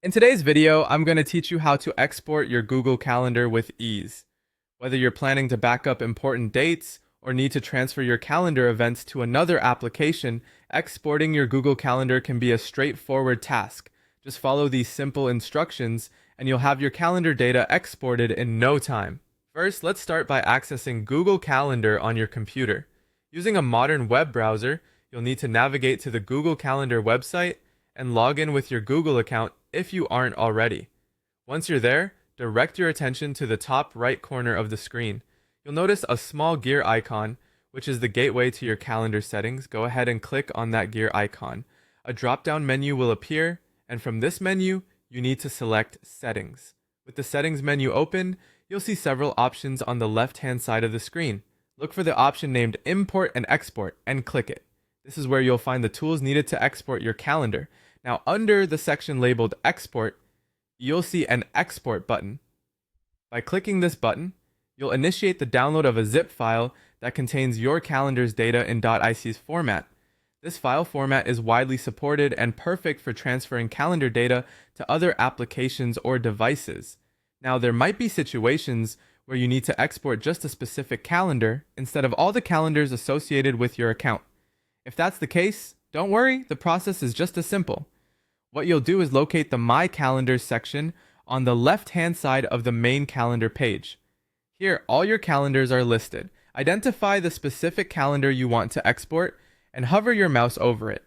In today's video, I'm going to teach you how to export your Google Calendar with ease. Whether you're planning to back up important dates or need to transfer your calendar events to another application, exporting your Google Calendar can be a straightforward task. Just follow these simple instructions and you'll have your calendar data exported in no time. First, let's start by accessing Google Calendar on your computer. Using a modern web browser, you'll need to navigate to the Google Calendar website and log in with your Google account if you aren't already. Once you're there, direct your attention to the top right corner of the screen. You'll notice a small gear icon, which is the gateway to your calendar settings. Go ahead and click on that gear icon. A drop-down menu will appear, and from this menu, you need to select Settings. With the Settings menu open, you'll see several options on the left-hand side of the screen. Look for the option named Import and Export and click it. This is where you'll find the tools needed to export your calendar. Now, under the section labeled Export, you'll see an Export button. By clicking this button, you'll initiate the download of a zip file that contains your calendar's data in .ics format. This file format is widely supported and perfect for transferring calendar data to other applications or devices. Now, there might be situations where you need to export just a specific calendar instead of all the calendars associated with your account. If that's the case, don't worry, the process is just as simple. What you'll do is locate the My Calendars section on the left-hand side of the main calendar page. Here, all your calendars are listed. Identify the specific calendar you want to export and hover your mouse over it.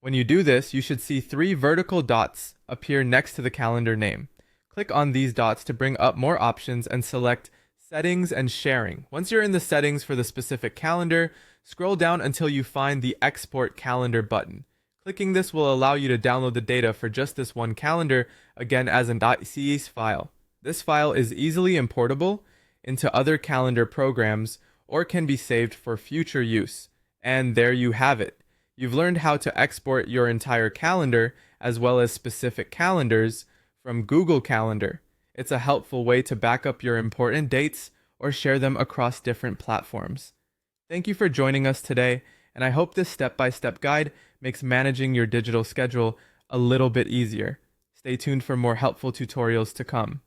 When you do this, you should see 3 vertical dots appear next to the calendar name. Click on these dots to bring up more options and select Settings and Sharing. Once you're in the settings for the specific calendar, scroll down until you find the Export Calendar button. Clicking this will allow you to download the data for just this one calendar, again as an .ics file. This file is easily importable into other calendar programs or can be saved for future use. And there you have it. You've learned how to export your entire calendar as well as specific calendars from Google Calendar. It's a helpful way to back up your important dates or share them across different platforms. Thank you for joining us today, and I hope this step-by-step guide makes managing your digital schedule a little bit easier. Stay tuned for more helpful tutorials to come.